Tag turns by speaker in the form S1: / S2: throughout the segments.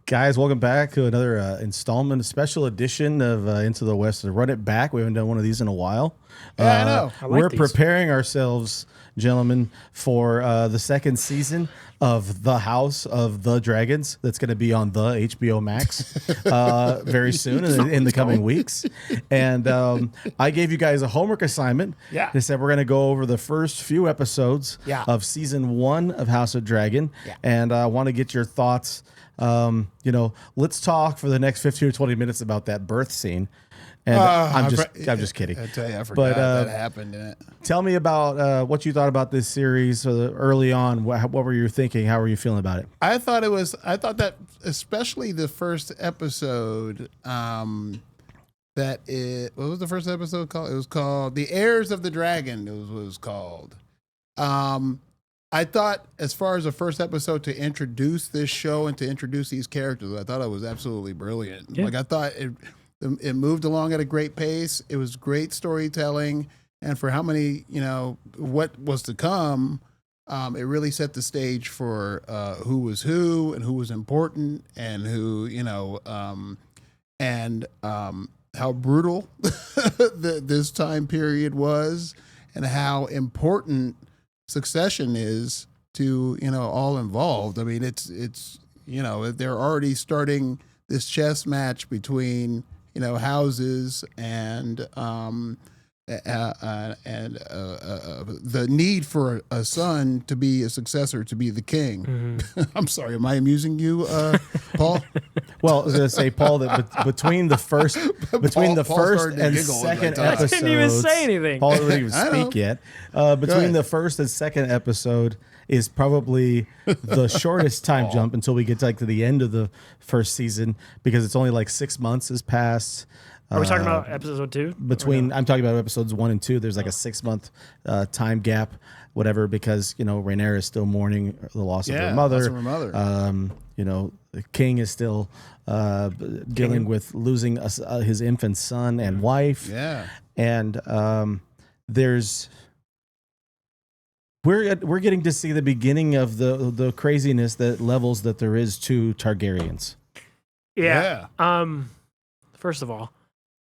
S1: Guys, welcome back to another installment, a special edition of Into the West. Run it back. We haven't done one of these in a while.
S2: Yeah, I know.
S1: We're preparing ourselves, gentlemen, for the second season of The House of the Dragons. That's going to be on the HBO Max very soon in the coming weeks. And I gave you guys a homework assignment.
S2: Yeah.
S1: They said we're going to go over the first few episodes of season 1 of House of Dragon.
S2: Yeah.
S1: And I want to get your thoughts. Let's talk for the next 15 or 20 minutes about that birth scene. And I'm just kidding.
S2: I tell you, I forgot that happened in it.
S1: Tell me about what you thought about this series early on. What were you thinking? How were you feeling about it?
S2: I thought that especially the first episode, what was the first episode called? It was called The Heirs of the Dragon. It was what it was called. I thought, as far as the first episode to introduce this show and to introduce these characters, I thought it was absolutely brilliant. Yeah. Like, I thought it moved along at a great pace. It was great storytelling. And for how many, what was to come, it really set the stage for who was who and who was important and who, and how brutal this time period was and how important succession is to, all involved. I mean, it's they're already starting this chess match between, houses and the need for a son to be a successor, to be the king. Mm-hmm. I'm sorry, am I amusing you, Paul?
S1: Well, I was going to say, Paul, that between the first and second episodes,
S3: I didn't even say anything.
S1: Paul didn't even speak yet. Between the first and second episode is probably the shortest time jump until we get to the end of the first season, because it's only like 6 months has passed.
S3: Are we talking about episode 2?
S1: I'm talking about episodes 1 and 2. There's like a 6-month time gap, whatever, because Rhaenyra is still mourning the loss of her mother. The king is still dealing with losing his infant son and wife.
S2: Yeah,
S1: and we're getting to see the beginning of the craziness that levels that there is to Targaryens.
S3: Yeah. First of all,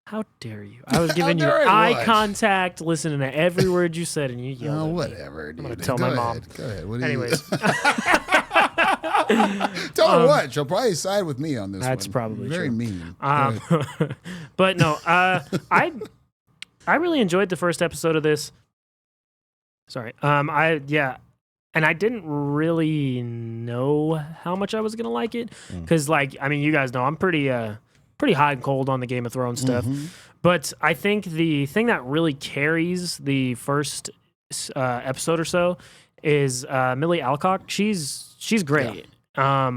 S3: how dare you? I was giving you eye contact, listening to every word you said, and you yelled at me.
S2: Whatever, dude.
S3: I'm going to tell my mom.
S2: Go ahead.
S3: Anyways.
S2: Tell her what. She'll probably side with me on this
S3: that's
S2: one.
S3: Probably
S2: very
S3: true.
S2: mean.
S3: But no, I really enjoyed the first episode of this. Sorry. And I didn't really know how much I was going to like it. Because, you guys know I'm pretty hot and cold on the Game of Thrones stuff. Mm-hmm. But I think the thing that really carries the first episode or so is Millie Alcock. She's great. Yeah.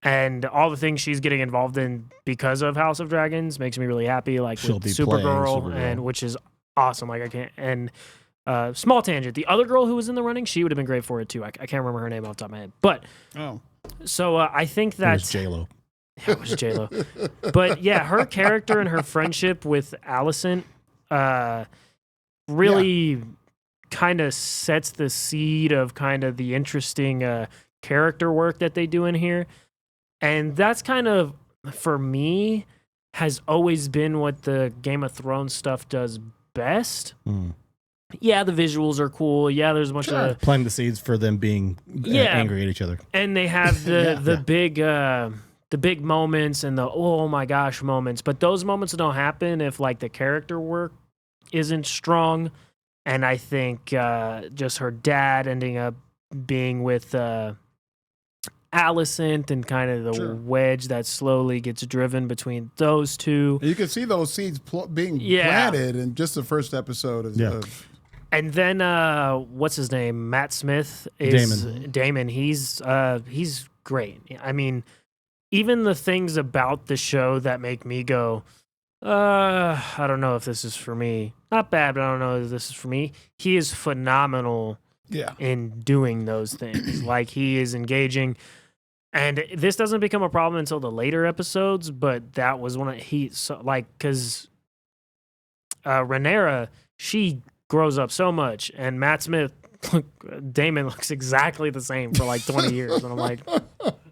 S3: And all the things she's getting involved in because of House of Dragons makes me really happy. Like with Supergirl, and which is awesome. Like I can't. And small tangent. The other girl who was in the running, she would have been great for it too. I can't remember her name off the top of my head. But so I think that
S1: it was J-Lo.
S3: Yeah, it was J-Lo. But yeah, her character and her friendship with Alicent really kind of sets the seed of kind of the interesting character work that they do in here. And that's kind of, for me, has always been what the Game of Thrones stuff does best. Yeah, the visuals are cool. Yeah, there's a bunch of
S1: planting the seeds for them being angry at each other.
S3: And they have the big moments and the oh my gosh moments. But those moments don't happen if the character work isn't strong. And I think just her dad ending up being with Alicent and kind of the wedge that slowly gets driven between those two.
S2: You can see those seeds being planted in just the first episode of
S3: And then what's his name? Matt Smith is Damon. He's great. I mean, even the things about the show that make me go, I don't know if this is for me. Not bad, but I don't know if this is for me. He is phenomenal in doing those things. He is engaging. And this doesn't become a problem until the later episodes, but that was one of because Rhaenyra, she grows up so much, and Matt Smith Daemon looks exactly the same for like 20 years. And I'm like,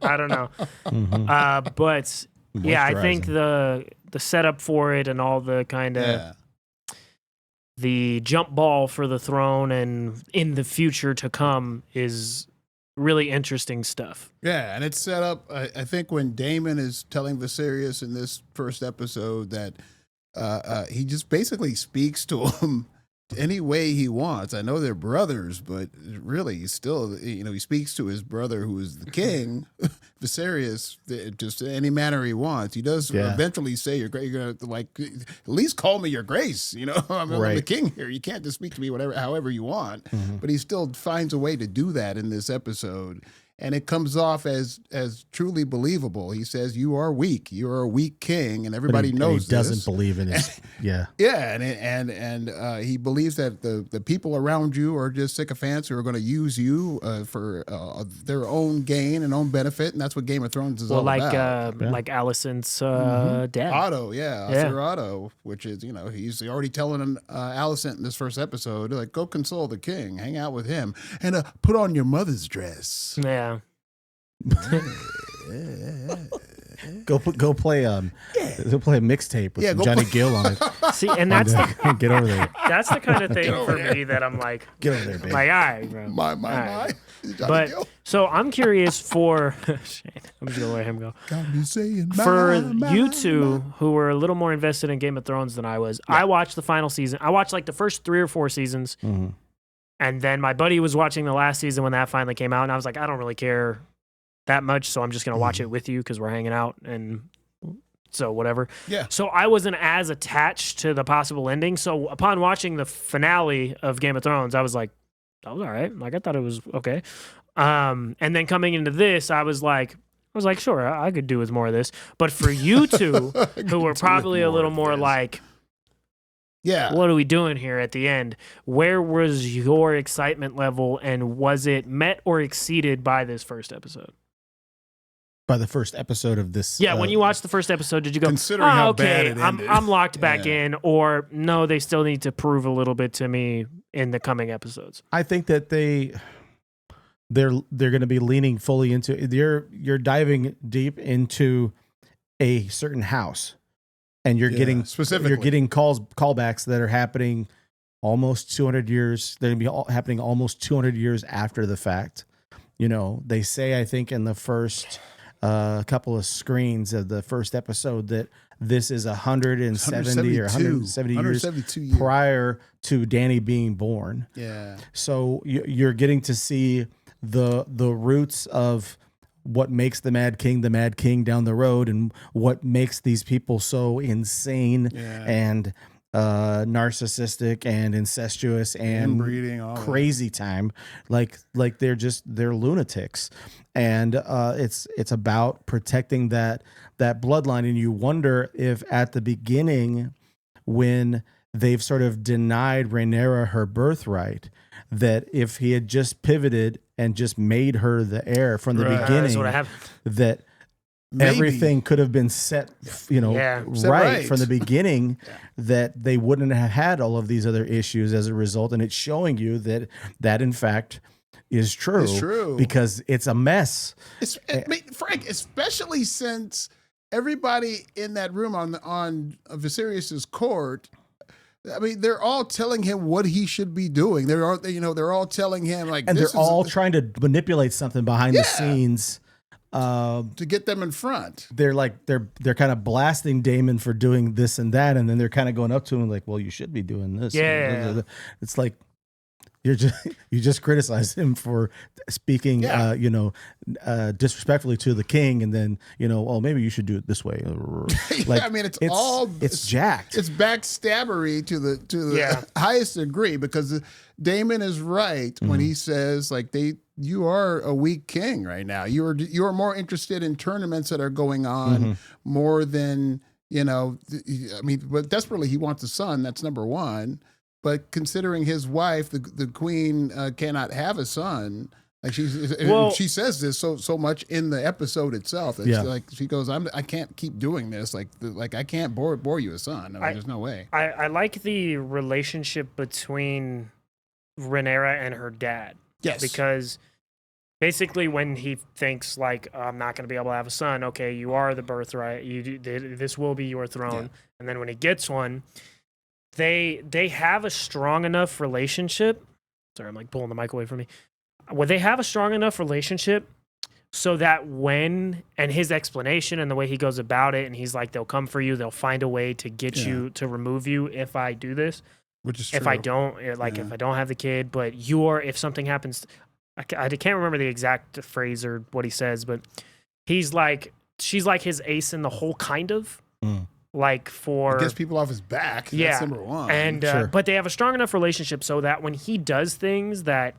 S3: I don't know. But yeah, I think the setup for it and all the kind of the jump ball for the throne and in the future to come is really interesting stuff.
S2: Yeah, and it's set up, I think when Daemon is telling Viserys in this first episode that he just basically speaks to him any way he wants. I know they're brothers, but really, he's still, he speaks to his brother who is the king, Viserys, just any manner he wants. He does eventually say, "You're great. You're gonna at least call me your grace." I'm the king here. You can't just speak to me however you want. But he still finds a way to do that in this episode. And it comes off as truly believable. He says, "You are weak. You are a weak king," and everybody knows
S1: he doesn't believe in his.
S2: And he believes that the people around you are just sycophants who are going to use you for their own gain and own benefit, and that's what Game of Thrones is all about.
S3: Like Alicent's dad,
S2: Otto, Sir Otto, which is he's already telling Alicent in this first episode, like, go console the king, hang out with him, and put on your mother's dress.
S3: Yeah.
S1: Go play a mixtape with Johnny Gill on it.
S3: See, and that's
S1: get over there.
S3: That's the kind of thing for me that I'm like,
S1: get over there, baby.
S3: Like, all right, bro.
S2: My.
S3: But Gill. So I'm curious for I'm just gonna let him go.
S2: Got me saying,
S3: for you two who were a little more invested in Game of Thrones than I was. I watched the final season. I watched like the first 3 or 4 seasons. And then my buddy was watching the last season when that finally came out, and I was like, I don't really care that much, so I'm just going to watch it with you because we're hanging out, and so whatever.
S2: Yeah.
S3: So I wasn't as attached to the possible ending. So upon watching the finale of Game of Thrones, I was like, that was all right. Like, I thought it was okay. And then coming into this, I was like, sure, I could do with more of this. But for you two, who were probably a little more like, what are we doing here at the end? Where was your excitement level, and was it met or exceeded by this first episode?
S1: By the first episode of this,
S3: when you watched the first episode, did you go,
S2: considering how bad it ended,
S3: I'm locked back in, or no, they still need to prove a little bit to me in the coming episodes?
S1: I think that they're going to be leaning fully into you're diving deep into a certain house. And you're getting callbacks that are happening almost 200 years. They're going to be happening almost 200 years after the fact. They say, I think in the first couple of screens of the first episode that this is 170 or 170 years prior to Dany being born.
S2: Yeah.
S1: So you're getting to see the roots of what makes the Mad King down the road, and what makes these people so insane and narcissistic and incestuous and
S2: inbreeding, all
S1: crazy time. Like they're lunatics. And it's about protecting that bloodline. And you wonder if at the beginning, when they've sort of denied Rhaenyra her birthright, that if he had just pivoted and just made her the heir from the beginning, that everything could have been set, right from the beginning, that they wouldn't have had all of these other issues as a result. And it's showing you that in fact is true.
S2: It's true.
S1: Because it's a mess.
S2: Frank, especially since everybody in that room on Viserys's court, I mean, they're all telling him what he should be doing. They're all telling him
S1: and they're all trying to manipulate something behind the scenes
S2: to get them in front.
S1: They're kind of blasting Daemon for doing this and that, and then they're kind of going up to him like, "Well, you should be doing this."
S3: Yeah,
S1: it's like you just criticize him for speaking, disrespectfully to the king, and then maybe you should do it this way. Like,
S2: I mean,
S1: it's jacked.
S2: It's backstabbery to the highest degree, because Daemon is right when he says, like, you are a weak king right now. You are more interested in tournaments that are going on more than I mean, but desperately he wants a son. That's number one. But considering his wife, the queen, cannot have a son, like she says this so much in the episode itself. It's like she goes, I can't keep doing this. Like I can't bore you a son. I mean, there's no way.
S3: I like the relationship between Rhaenyra and her dad.
S2: Yes.
S3: Because basically when he thinks like, I'm not going to be able to have a son, okay, you are the birthright. This will be your throne. Yeah. And then when he gets one, they have a strong enough relationship. Sorry, I'm like pulling the mic away from me. Well, they have a strong enough relationship so that and his explanation and the way he goes about it, and he's like, they'll come for you, they'll find a way to get you, to remove you if I do this.
S2: Which is true.
S3: If I don't, if I don't have the kid, but if something happens, I can't remember the exact phrase or what he says, but she's like his ace in the hole, kind of. Like for...
S2: It gets people off his back. Yeah. That's number one.
S3: And, but they have a strong enough relationship so that when he does things that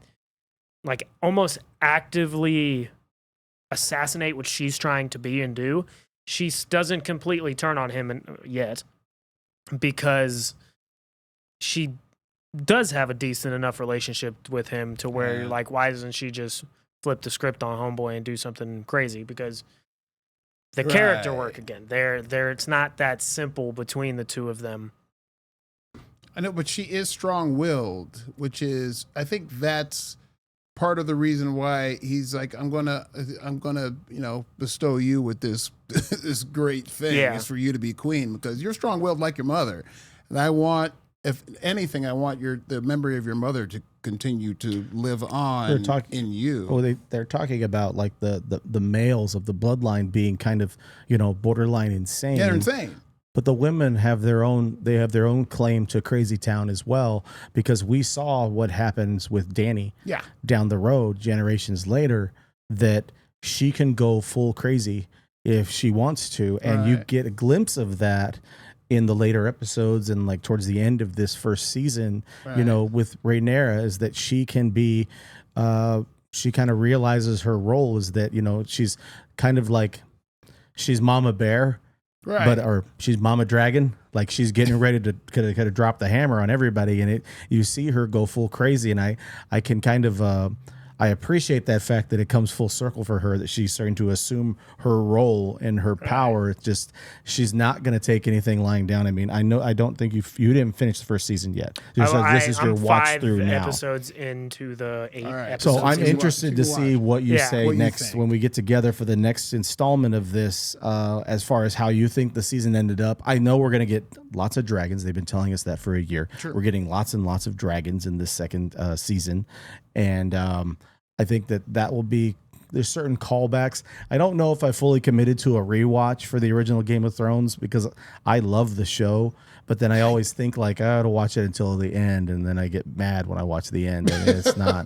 S3: like almost actively assassinate what she's trying to be and do, she doesn't completely turn on him yet, because she does have a decent enough relationship with him to where you're like, why doesn't she just flip the script on homeboy and do something crazy? Because the character work again, it's not that simple between the two of them.
S2: I know, but she is strong-willed, which is, I think that's part of the reason why he's like, I'm gonna, bestow you with this this great thing is for you to be queen, because you're strong-willed like your mother, and I want, if anything, I want the memory of your mother to continue to live on in you.
S1: Oh, they're talking about like the males of the bloodline being kind of borderline insane.
S2: Yeah, they're insane.
S1: But the women have their own claim to Crazy Town as well, because we saw what happens with Dany down the road generations later, that she can go full crazy if she wants to. And you get a glimpse of that in the later episodes and like towards the end of this first season, with Rhaenyra, is that she can be, she kind of realizes her role is that, she's kind of like, she's Mama Bear. Right. Or she's Mama Dragon, like she's getting ready to kind of drop the hammer on everybody, and you see her go full crazy, and I can kind of I appreciate that fact that it comes full circle for her, that she's starting to assume her role and her power. It's just, she's not going to take anything lying down. I mean, I don't think you didn't finish the first season yet. This is your watch through now.
S3: 5 episodes into the 8 episodes.
S1: So I'm interested to see what you say next when we get together for the next installment of this, as far as how you think the season ended up. I know we're going to get lots of dragons. They've been telling us that for a year. Sure. We're getting lots and lots of dragons in this second season. And I think that will be, there's certain callbacks. I don't know if I fully committed to a rewatch for the original Game of Thrones, because I love the show, but then I always think like, I ought to watch it until the end, and then I get mad when I watch the end, and it's not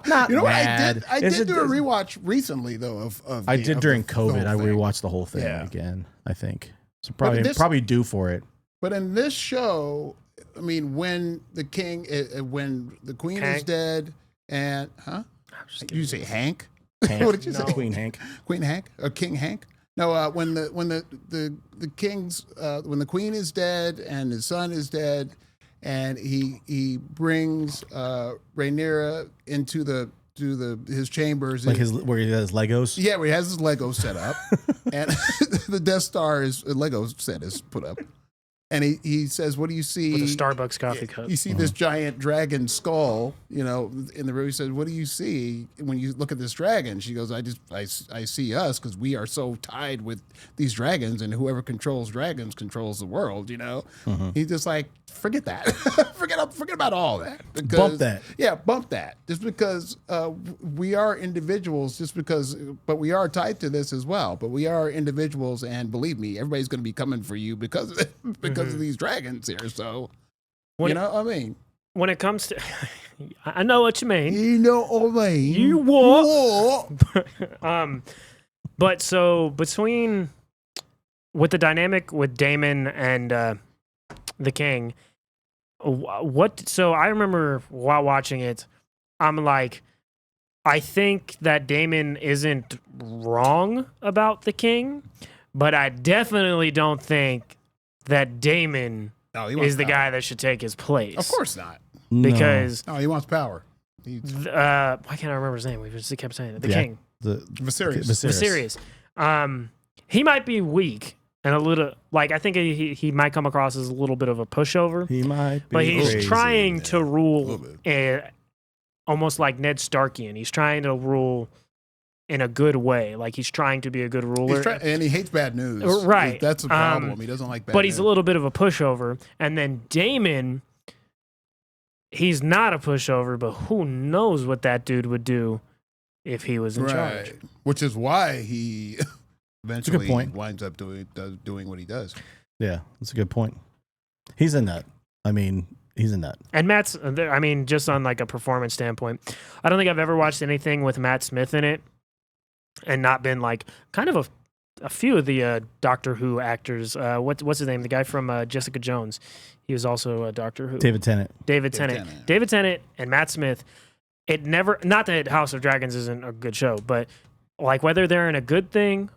S1: mad.
S2: I did do a rewatch recently though
S1: I did during COVID. I rewatched the whole thing again, I think. So probably due for it.
S2: But in this show, I mean, when the queen is dead, and you say Hank? What did you say?
S1: Queen Hank.
S2: Queen Hank or King Hank? No, when the queen is dead and his son is dead, and he brings Rhaenyra into his chambers,
S1: like where he has Legos.
S2: Yeah, where he has his Legos set up, and the Death Star Lego set is put up. And he says, what do you see?
S3: With a Starbucks coffee cup.
S2: You see this giant dragon skull, in the room. He says, what do you see when you look at this dragon? She goes, I see us, because we are so tied with these dragons, and whoever controls dragons controls the world, He's just like, forget that. forget about all that. Because,
S1: bump that.
S2: Yeah, bump that. Just because we are individuals, but we are tied to this as well. But we are individuals, and believe me, everybody's going to be coming for you because of it. Because of these dragons here, so what I mean.
S3: When it comes to, I know what you mean.
S2: You know what I mean.
S3: You what? But so with the dynamic with Daemon and the king, so I remember while watching it, I'm like, I think that Daemon isn't wrong about the king, but I definitely don't think that Daemon is the guy that should take his place.
S2: Of course not.
S3: Because
S2: he wants power.
S3: Why can't I remember his name? We just kept saying it. The king.
S2: Viserys.
S3: He might be weak and a little, like, I think he might come across as a little bit of a pushover.
S1: He might be
S3: but he's
S1: crazy.
S3: trying to rule almost like Ned Starkian. He's trying to rule in a good way. Like he's trying to be a good ruler.
S2: And he hates bad news.
S3: Right.
S2: That's a problem. He doesn't like bad news.
S3: But he's a little bit of a pushover. And then Daemon, he's not a pushover, but who knows what that dude would do if he was in charge.
S2: Which is why he eventually winds up doing what he does.
S1: Yeah, that's a good point. He's a nut. I mean, he's a nut.
S3: And Matt's, I mean, just on like a performance standpoint, I don't think I've ever watched anything with Matt Smith in it and not been like kind of a few of the Doctor Who actors. What's his name? The guy from Jessica Jones. He was also a Doctor Who.
S1: David Tennant
S3: and Matt Smith. It never, not that House of Dragons isn't a good show, but like whether they're in a good thing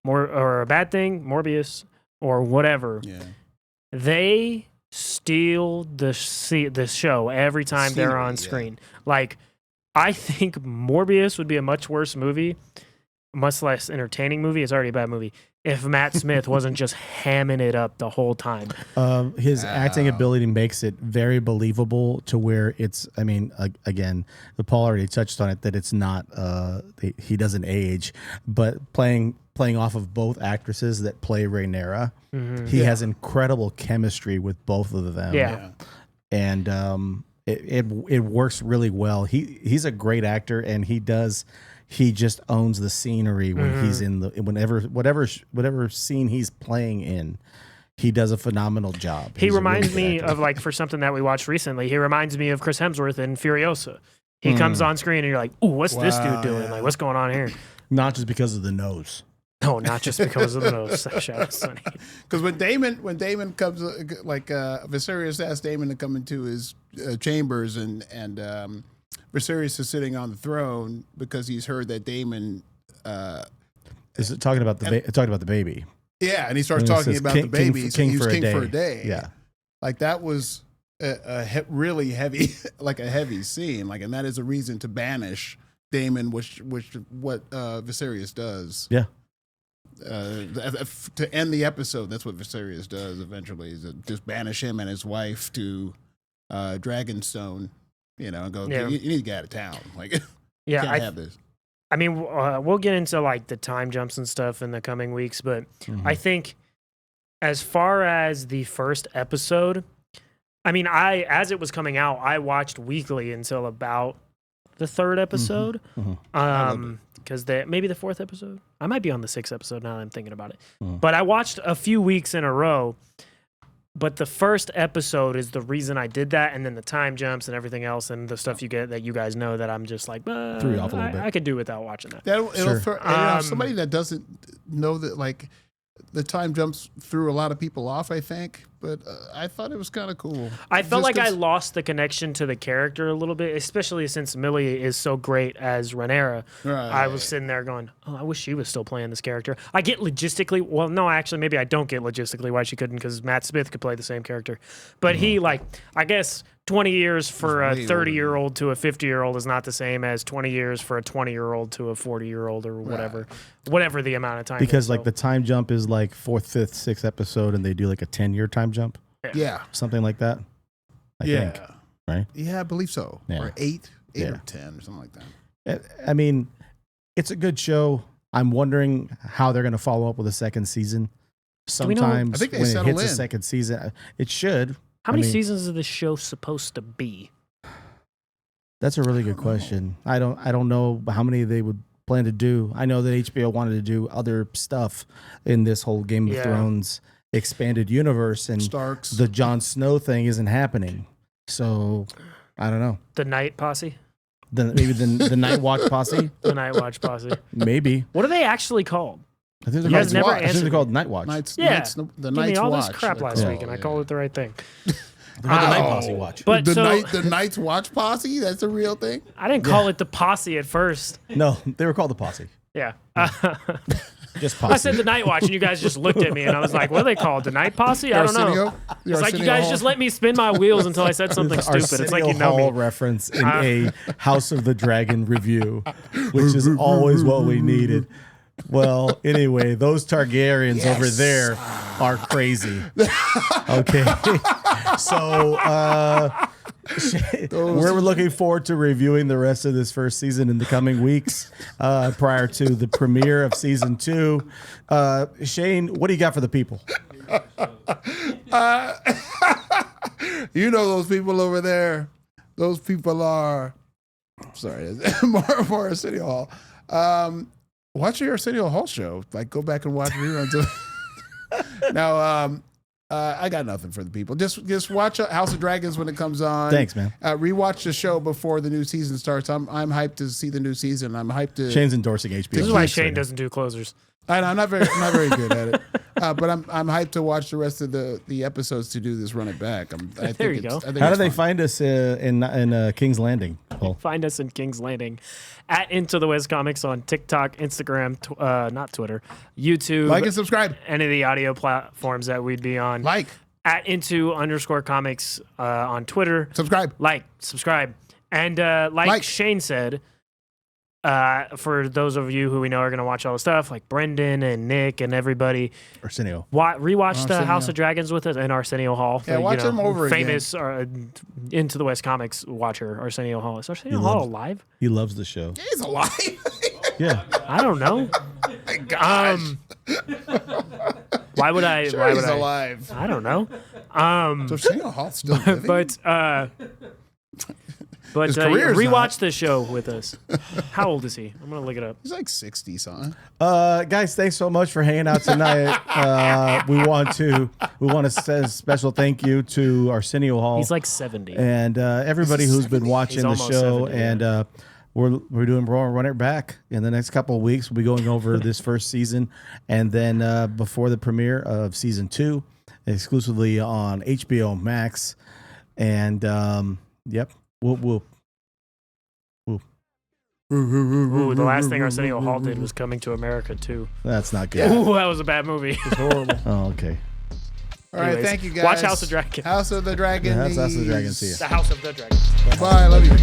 S3: or a bad thing, Morbius or whatever, they steal the show every time they're on screen. Like, I think Morbius would be a much worse movie, much less entertaining movie. It's already a bad movie if Matt Smith wasn't just hamming it up the whole time.
S1: His acting ability makes it very believable to where it's, I mean, again, Paul already touched on it, that it's not, he doesn't age, but playing off of both actresses that play Rhaenyra, he has incredible chemistry with both of them.
S3: Yeah.
S1: And it works really well. He's a great actor, and he just owns the scenery when he's in whatever scene he's playing in. He does a phenomenal job.
S3: He reminds me of, like, for something that we watched recently, he reminds me of Chris Hemsworth in Furiosa. He comes on screen and you're like, ooh, what's this dude doing? Like, what's going on here?
S1: Not just because of the nose.
S3: No, not just because of the nose.
S2: Because when Daemon comes, like Viserys asks Daemon to come into his chambers, and Viserys is sitting on the throne because he's heard that Daemon
S1: is it talking about the baby?
S2: Yeah, and he starts talking about the baby.
S1: King for
S2: a day.
S1: Yeah,
S2: like that was really heavy, like a heavy scene. Like, and that is a reason to banish Daemon, which what Viserys does.
S1: Yeah.
S2: To end the episode, that's what Viserys does eventually, is just banish him and his wife to Dragonstone, and go, you need to get out of town. Like, can't have this.
S3: I mean, we'll get into like the time jumps and stuff in the coming weeks, but I think as far as the first episode, I mean, as it was coming out, I watched weekly until about the third episode. Because maybe the fourth episode. I might be on the sixth episode now that I'm thinking about it. But I watched a few weeks in a row. But the first episode is the reason I did that, and then the time jumps and everything else, and the stuff you get that you guys know that I'm just like,
S1: threw you off a little bit.
S3: I could do without watching that.
S2: It'll throw, somebody that doesn't know that, like, the time jumps threw a lot of people off, I think, but I thought it was kind of cool.
S3: I felt like I lost the connection to the character a little bit, especially since Millie is so great as Rhaenyra. Right. I was sitting there going, oh, I wish she was still playing this character. I get logistically, well, no, actually, maybe I don't get logistically why she couldn't, because Matt Smith could play the same character. But he, like, I guess 20 years for a 30-year-old to a 50-year-old is not the same as 20 years for a 20-year-old to a 40-year-old or whatever the amount of time.
S1: Because, like, the time jump is like 4th, 5th, 6th episode, and they do like a 10-year time jump.
S2: Yeah.
S1: Something like that. I think. Right?
S2: Yeah, I believe so. Yeah. Or 8 or 10 or something like that.
S1: I mean, it's a good show. I'm wondering how they're going to follow up with a second season. Sometimes when it hits a second season, it should.
S3: How many seasons is this show supposed to be?
S1: That's a really good question. I don't know how many they would plan to do. I know that HBO wanted to do other stuff in this whole Game of Thrones expanded universe, and
S2: Starks.
S1: The Jon Snow thing isn't happening. So I don't know.
S3: The Night Posse?
S1: Maybe the Night Watch Posse?
S3: The Night Watch Posse.
S1: Maybe.
S3: What are they actually called?
S1: I think they're called Night Watch.
S2: The Night's
S3: all
S2: Watch.
S3: This crap last week, and I called it the right thing.
S1: The Night Posse Watch.
S3: But
S2: the Night's Watch Posse? That's a real thing?
S3: I didn't call it the Posse at first.
S1: No, they were called the Posse.
S3: Yeah.
S1: Just Posse.
S3: I said the Night Watch, and you guys just looked at me, and I was like, what are they called? The Night Posse? I don't know. It's like you guys just let me spin my wheels until I said something stupid. It's like you know
S1: Hall
S3: me.
S1: Reference in a House of the Dragon review, which is always what we needed. Well, anyway, those Targaryens over there are crazy. Okay. So We're looking forward to reviewing the rest of this first season in the coming weeks prior to the premiere of season 2. Shane, what do you got for the people?
S2: You know those people over there. Those people are. Sorry, more Arsenio Hall. Watch your Arsenio Hall show. Like, go back and watch reruns. Now, I got nothing for the people. Just watch House of Dragons when it comes on.
S1: Thanks, man.
S2: Rewatch the show before the new season starts. I'm hyped to see the new season. I'm hyped to.
S1: Shane's endorsing HBO.
S3: This is why Shane doesn't do closers.
S2: I'm not very good at it, but I'm hyped to watch the rest of the episodes to do this run it back.
S3: There you go.
S1: How do they find us in King's Landing? Cole?
S3: Find us in King's Landing at Intothewestcomics on TikTok, Instagram, not Twitter, YouTube.
S2: Like and subscribe.
S3: Any of the audio platforms that we'd be on.
S2: Like.
S3: At Into_comics on Twitter.
S2: Subscribe.
S3: Like, subscribe. And like Shane said, for those of you who we know are going to watch all the stuff, like Brendan and Nick and everybody,
S1: Arsenio.
S3: Rewatch the House of Dragons with us and Arsenio Hall.
S2: Yeah, watch them over
S3: famous,
S2: again.
S3: Into the West Comics watcher, Arsenio Hall. Is Arsenio Hall alive?
S1: He loves the show.
S2: He's alive.
S1: Yeah.
S3: I don't know.
S2: My gosh.
S3: Why would I?
S2: Sure,
S3: why
S2: he's
S3: would
S2: alive.
S3: I don't know.
S2: So Arsenio Hall's still living?
S3: But
S2: career's
S3: rewatch
S2: not.
S3: the show with us. How old is he? I'm gonna look it up.
S2: He's like 60 something.
S1: Guys, thanks so much for hanging out tonight. We want to say a special thank you to Arsenio Hall.
S3: He's like 70.
S1: And everybody who's been watching the show.
S3: 70,
S1: and we're doing Run It Back in the next couple of weeks. We'll be going over this first season, and then before the premiere of season 2, exclusively on HBO Max. And yep. Ooh,
S3: the last thing Arsenio Hall did was Coming to America too.
S1: That's not good.
S3: Ooh, that was a bad movie.
S2: It's horrible.
S1: Oh, okay.
S2: All right, thank you guys.
S3: Watch House of Dragon.
S2: House of the Dragon.
S1: House of the Dragon. See ya.
S3: The House of the Dragon.
S2: Bye. I love you.